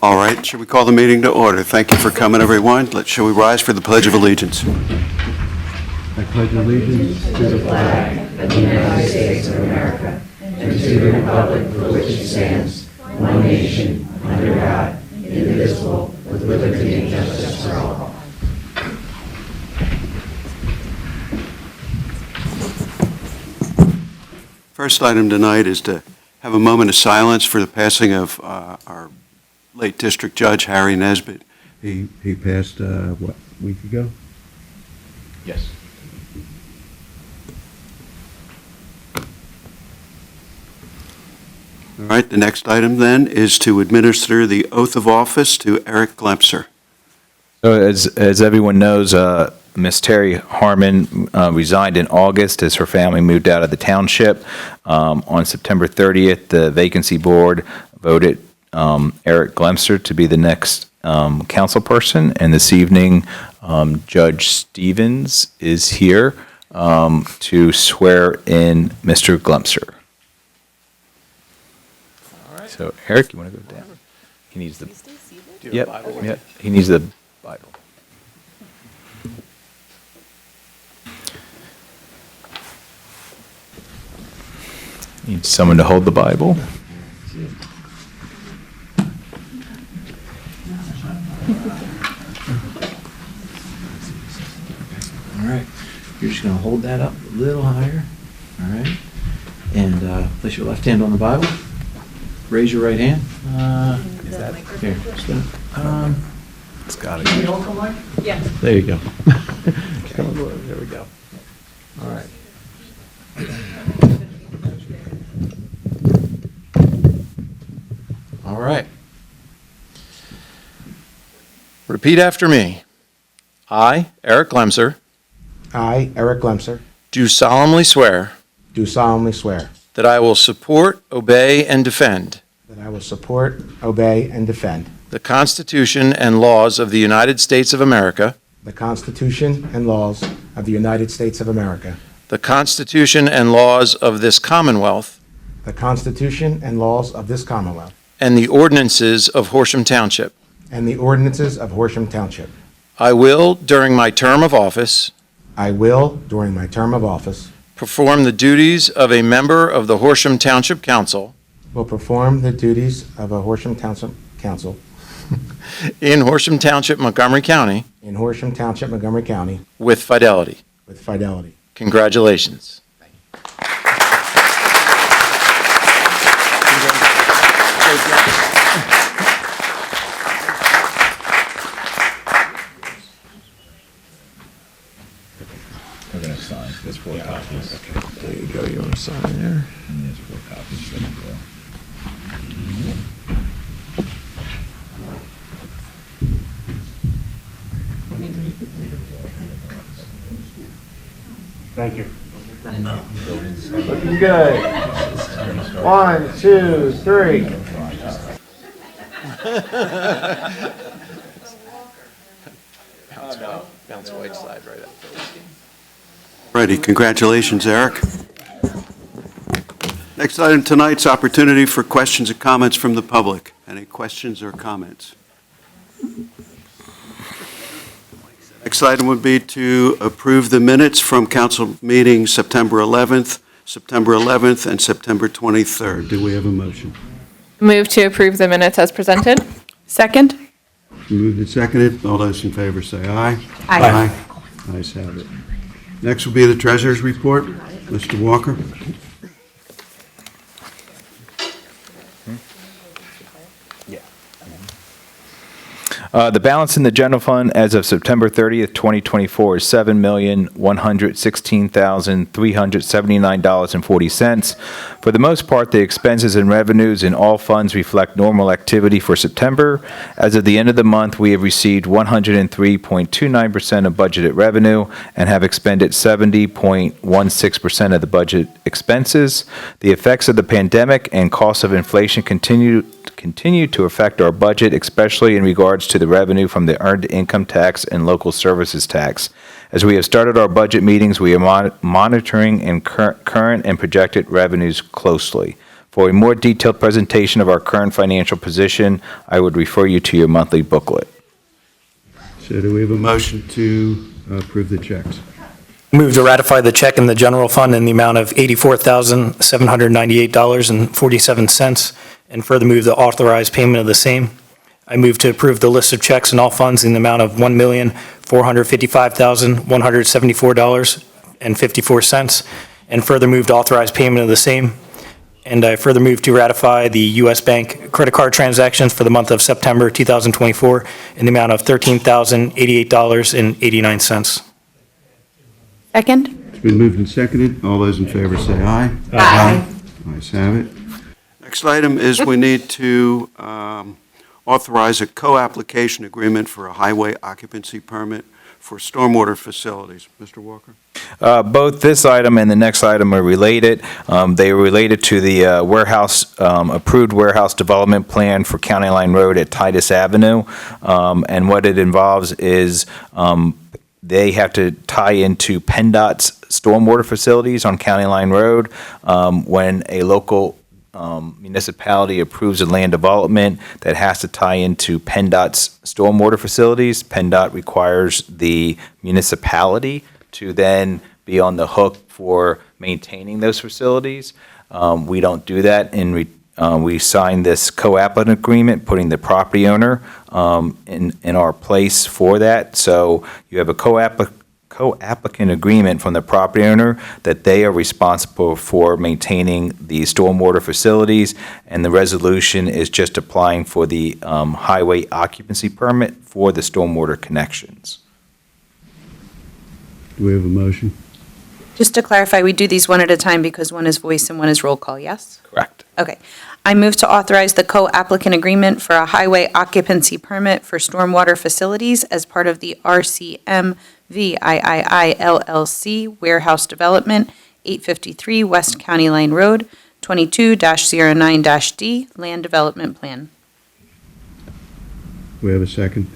All right, should we call the meeting to order? Thank you for coming, everyone. Shall we rise for the Pledge of Allegiance? I pledge allegiance to the flag of the United States of America and to the republic for which it stands, one nation, under God, indivisible, with liberty and justice for all. First item tonight is to have a moment of silence for the passing of our late district judge, Harry Nesbitt. He passed, a week ago? Yes. All right, the next item then is to administer the oath of office to Eric Glemser. So as everyone knows, Miss Terry Harmon resigned in August as her family moved out of the township. On September 30th, the vacancy board voted Eric Glemser to be the next council person, and this evening Judge Stevens is here to swear in Mr. Glemser. All right. So Eric, you want to go down? He needs the. Yep. Yep. He needs the Bible. Need someone to hold the Bible. All right, you're just going to hold that up a little higher, all right? And place your left hand on the Bible. Raise your right hand. Is that Here, it's got it. can you hold the mic? Yeah. There you go. Come on, there we go. All right. All right. Repeat after me. I, Eric Glemser, I, Eric Glemser, do solemnly swear do solemnly swear that I will support, obey, and defend that I will support, obey, and defend the Constitution and laws of the United States of America, the Constitution and laws of the United States of America, the Constitution and laws of this Commonwealth, the Constitution and laws of this Commonwealth, and the ordinances of Horsham Township. and the ordinances of Horsham Township. I will, during my term of office, I will, during my term of office, perform the duties of a member of the Horsham Township Council will perform the duties of a Horsham Township Council in Horsham Township, Montgomery County, in Horsham Township, Montgomery County, with fidelity. with fidelity. Congratulations. We're going to sign. There's 4 copies. There you go. You want to sign there? And there's 4 copies. There you go. Thank you. Looking good. 1, 2, 3. Bounce white slide right up. Righty, congratulations, Eric. Next item tonight's opportunity for questions and comments from the public. Any questions or comments? Next item would be to approve the minutes from council meetings September 11th, and September 23rd. Do we have a motion? Move to approve the minutes as presented. Second. Moved and seconded. All those in favor say aye. Aye. Ayes have it. Next will be the treasurer's report. Mr. Walker. The balance in the general fund as of September 30th, 2024 is $7,116,379.40. For the most part, the expenses and revenues in all funds reflect normal activity for September. As of the end of the month, we have received 103.29% of budgeted revenue and have expended 70.16% of the budget expenses. The effects of the pandemic and costs of inflation continue to affect our budget, especially in regards to the revenue from the earned income tax and local services tax. As we have started our budget meetings, we are monitoring and current and projected revenues closely. For a more detailed presentation of our current financial position, I would refer you to your monthly booklet. So do we have a motion to approve the checks? Move to ratify the check in the general fund in the amount of $84,798.47, and further move to authorize payment of the same. I move to approve the list of checks in all funds in the amount of $1,455,174.54, and further move to authorize payment of the same. And I further move to ratify the U.S. Bank credit card transactions for the month of September 2024 in the amount of $13,088.89. Second? It's been moved and seconded. All those in favor say aye. Aye. Ayes have it. Next item is we need to authorize a co-application agreement for a highway occupancy permit for stormwater facilities. Mr. Walker? Both this item and the next item are related. They are related to the approved warehouse development plan for County Line Road at Titus Avenue. And what it involves is they have to tie into PennDOT's stormwater facilities on County Line Road. When a local municipality approves a land development that has to tie into PennDOT's stormwater facilities, PennDOT requires the municipality to then be on the hook for maintaining those facilities. We don't do that. We signed this co-applicant agreement, putting the property owner in our place for that. So you have a co-applicant agreement from the property owner that they are responsible for maintaining the stormwater facilities, and the resolution is just applying for the highway occupancy permit for the stormwater connections. Do we have a motion? Just to clarify, we do these one at a time because one is voice and one is roll call, yes? Correct. Okay. I move to authorize the co-applicant agreement for a highway occupancy permit for stormwater facilities as part of the RCM VIII LLC Warehouse Development, 853 West County Line Road, 22-09-D Land Development Plan. Do we have a second?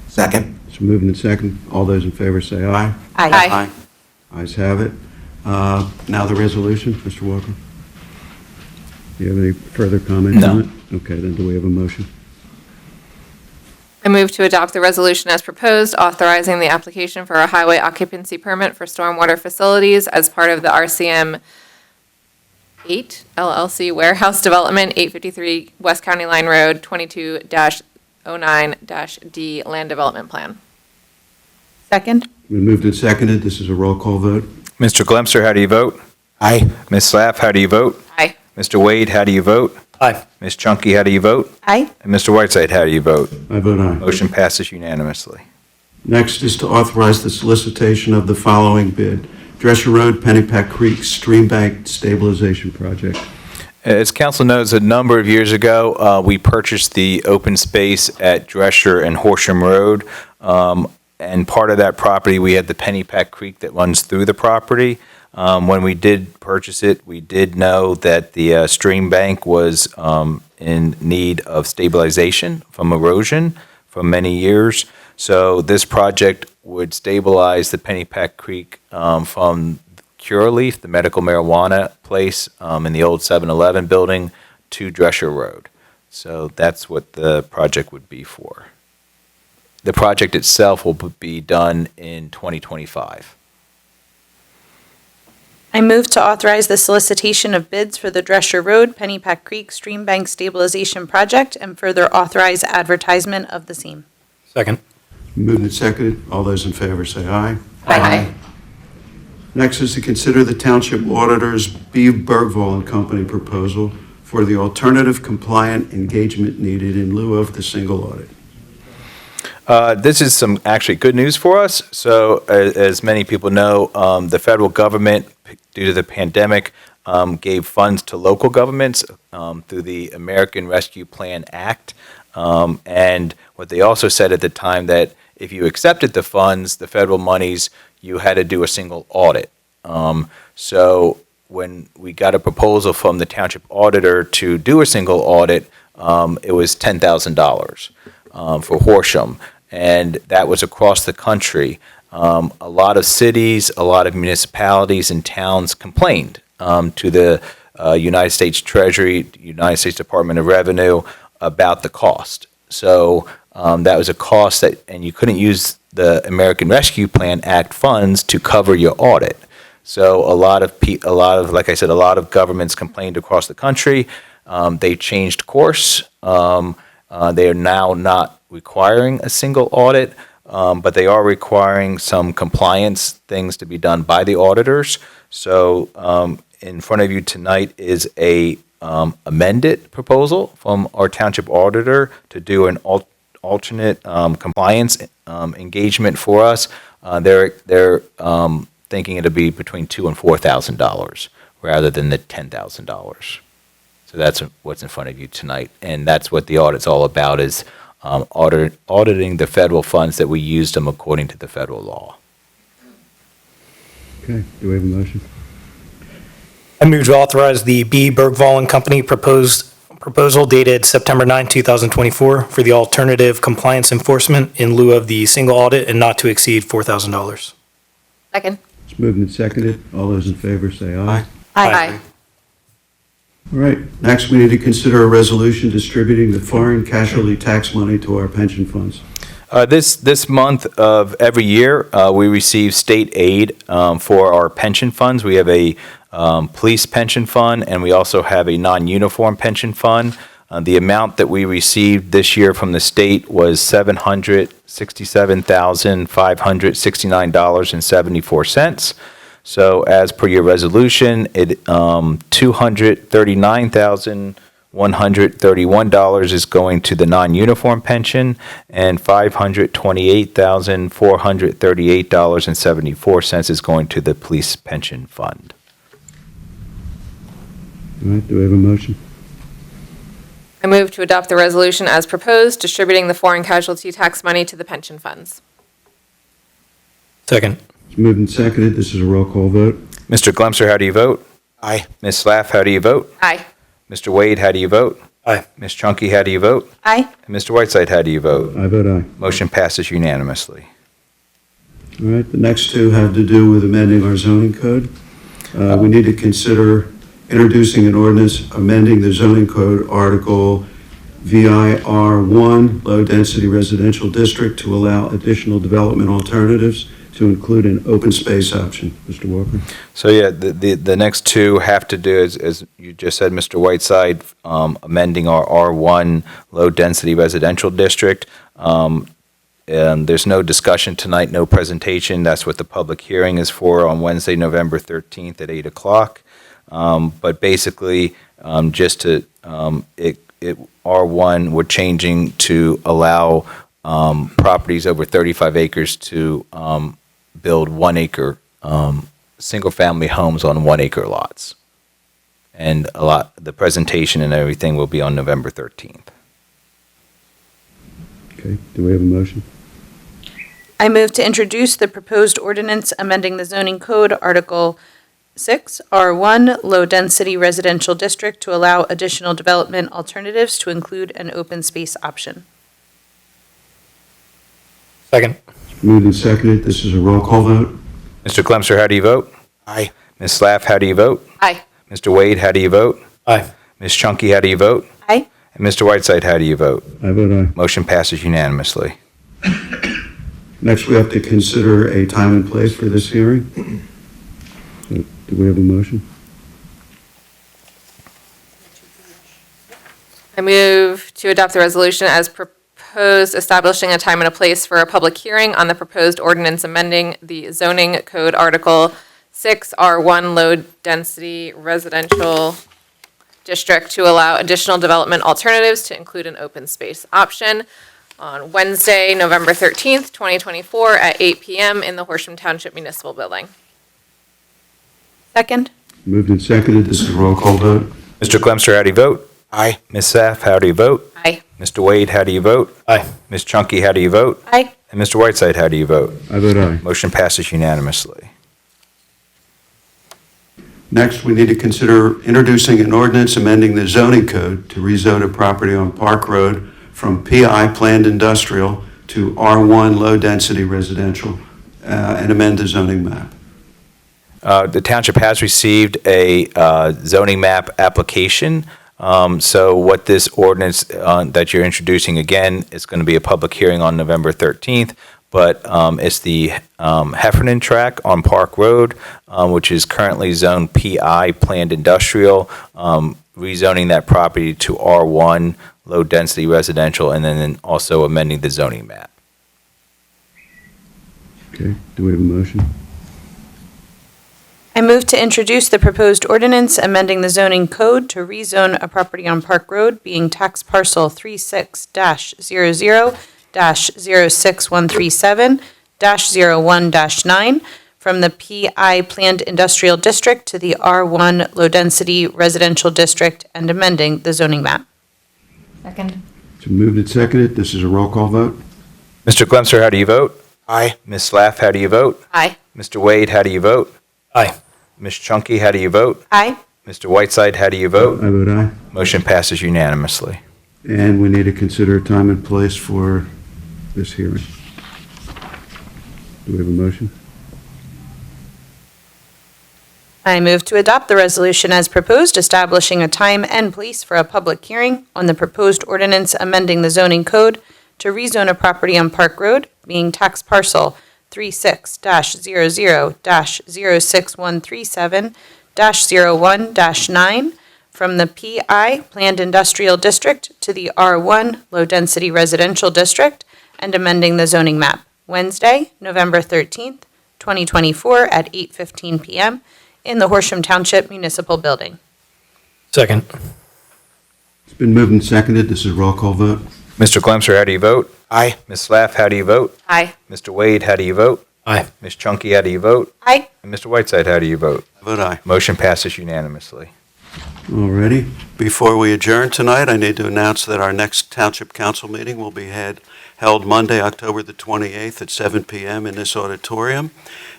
Second. It's moved and seconded. All those in favor say aye. Aye. Ayes have it. Now the resolution, Mr. Walker. Do you have any further comments No. on it? Okay, then do we have a motion? I move to adopt the resolution as proposed, authorizing the application for a highway occupancy permit for stormwater facilities as part of the RCM 8 LLC Warehouse Development, 853 West County Line Road, 22-09-D Land Development Plan. Second? We moved and seconded. This is a roll call vote. Mr. Glemser, how do you vote? Aye. Ms. Slaff, how do you vote? Aye. Mr. Wade, how do you vote? Aye. Ms. Chunky, how do you vote? Aye. And Mr. Whiteside, how do you vote? I vote aye. Motion passes unanimously. Next is to authorize the solicitation of the following bid. Drescher Road, Pennypack Creek Stream Bank Stabilization Project. As council knows, a number of years ago, we purchased the open space at Drescher and Horsham Road. And part of that property, we had the Pennypack Creek that runs through the property. When we did purchase it, we did know that the stream bank was in need of stabilization from erosion for many years. So this project would stabilize the Pennypack Creek from Curaleaf, the medical marijuana place in the old 7-Eleven building, to Drescher Road. So that's what the project would be for. The project itself will be done in 2025. I move to authorize the solicitation of bids for the Drescher Road, Pennypack Creek Stream Bank Stabilization Project, and further authorize advertisement of the same. Second. Moved and seconded. All those in favor say aye. Aye. Next is to consider the Township Auditor's B. Bergvall and Company proposal for the alternative compliant engagement needed in lieu of the single audit. This is some actually good news for us. So as many people know, the federal government, due to the pandemic, gave funds to local governments through the American Rescue Plan Act. And what they also said at the time that if you accepted the funds, the federal monies, you had to do a single audit. So when we got a proposal from the township auditor to do a single audit, it was $10,000 for Horsham. And that was across the country. A lot of cities, a lot of municipalities and towns complained to the United States Treasury, United States Department of Revenue about the cost. So that was a cost that, and you couldn't use the American Rescue Plan Act funds to cover your audit. So a lot of, like I said, a lot of governments complained across the country. They changed course. They are now not requiring a single audit, but they are requiring some compliance things to be done by the auditors. So in front of you tonight is a amended proposal from our township auditor to do an alternate compliance engagement for us. They're thinking it'll be between $2,000 and $4,000 rather than the $10,000. So that's what's in front of you tonight, and that's what the audit's all about, is auditing the federal funds that we use them according to the federal law. Okay, do we have a motion? I move to authorize the B. Bergvall and Company proposal dated September 9, 2024 for the alternative compliance enforcement in lieu of the single audit and not to exceed $4,000. Second. It's moved and seconded. All those in favor say aye. Aye. All right, next we need to consider a resolution distributing the foreign casualty tax money to our pension funds. This month of every year, we receive state aid for our pension funds. We have a police pension fund, and we also have a non-uniform pension fund. The amount that we received this year from the state was $767,569.74. So as per your resolution, $239,131 is going to the non-uniform pension, and $528,438.74 is going to the police pension fund. All right, do we have a motion? I move to adopt the resolution as proposed, distributing the foreign casualty tax money to the pension funds. Second. It's moved and seconded. This is a roll call vote. Mr. Glemser, how do you vote? Aye. Ms. Slaff, how do you vote? Aye. Mr. Wade, how do you vote? Aye. Ms. Chunky, how do you vote? Aye. And Mr. Whiteside, how do you vote? I vote aye. Motion passes unanimously. All right, the next two have to do with amending our zoning code. We need to consider introducing an ordinance amending the zoning code article VIR1, low-density residential district, to allow additional development alternatives to include an open space option. Mr. Walker? So yeah, the next two have to do, as you just said, Mr. Whiteside, amending our R1 low-density residential district. And there's no discussion tonight, no presentation. That's what the public hearing is for on Wednesday, November 13th at 8 o'clock. But basically, just to, R1, we're changing to allow properties over 35 acres to build 1 acre single-family homes on 1 acre lots. And the presentation and everything will be on November 13th. Okay, do we have a motion? I move to introduce the proposed ordinance amending the zoning code, Article 6, R1, low-density residential district, to allow additional development alternatives to include an open space option. Second. Moved and seconded. This is a roll call vote. Mr. Clemser, how do you vote? Aye. Ms. Slaff, how do you vote? Aye. Mr. Wade, how do you vote? Aye. Ms. Chunky, how do you vote? Aye. And Mr. Whiteside, how do you vote? I vote aye. Motion passes unanimously. Next, we have to consider a time and place for this hearing. So, do we have a motion? I move to adopt the resolution as proposed, establishing a time and a place for a public hearing on the proposed ordinance amending the zoning code Article 6, R1, low-density residential district, to allow additional development alternatives to include an open space option, on Wednesday, November 13th, 2024, at 8 p.m. in the Horsham Township Municipal Building. Second. Moved and seconded. This is a roll call vote. Mr. Clemser, how do you vote? Aye. Ms. Slaff, how do you vote? Aye. Mr. Wade, how do you vote? Aye. Ms. Chunky, how do you vote? Aye. And Mr. Whiteside, how do you vote? I vote aye. Motion passes unanimously. Next, we need to consider introducing an ordinance amending the zoning code to rezone a property on Park Road from PI planned industrial to R1 low-density residential and amend the zoning map. The township has received a zoning map application. So what this ordinance that you're introducing again is going to be a public hearing on November 13th, but it's the Heffernan tract on Park Road, which is currently zone PI, planned industrial, rezoning that property to R1, low-density residential, and then also amending the zoning map. Okay, do we have a motion? I move to introduce the proposed ordinance amending the zoning code to rezone a property on Park Road being tax parcel 36-00-06137-01-9 from the PI Planned Industrial District to the R1 Low Density Residential District and amending the zoning map. Second. It's been moved and seconded. This is a roll call vote. Mr. Glemser, how do you vote? Aye. Ms. Slaff, how do you vote? Aye. Mr. Wade, how do you vote? Aye. Ms. Chunky, how do you vote? Aye. Mr. Whiteside, how do you vote? I vote aye. Motion passes unanimously. And we need to consider a time and place for this hearing. Do we have a motion? I move to adopt the resolution as proposed, establishing a time and place for a public hearing on the proposed ordinance amending the zoning code to rezone a property on Park Road, being tax parcel 36-00-06137-01-9 from the PI Planned Industrial District to the R1 Low Density Residential District and amending the zoning map. Wednesday, November 13th, 2024 at 8:15 p.m. in the Horsham Township Municipal Building. Second. It's been moved and seconded. This is a roll call vote. Mr. Glemser, how do you vote? Aye. Ms. Slaff, how do you vote? Aye. Mr. Wade, how do you vote? Aye. Ms. Chunky, how do you vote? Aye. And Mr. Whiteside, how do you vote? I vote aye. Motion passes unanimously. Alrighty. Before we adjourn tonight, I need to announce that our next Township Council meeting will be held Monday, October the 28th at 7 p.m. in this auditorium.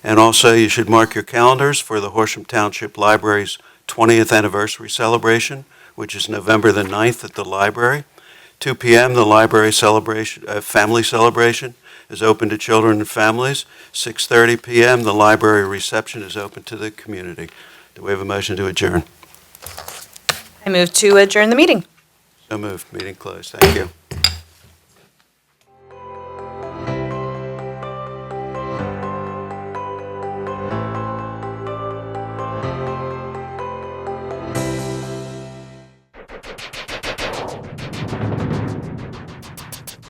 And also, you should mark your calendars for the Horsham Township Library's 20th anniversary celebration, which is November the 9th at the library. 2 p.m., the library family celebration is open to children and families. 6:30 p.m., the library reception is open to the community. Do we have a motion to adjourn? I move to adjourn the meeting. So moved. Meeting closed. Thank you.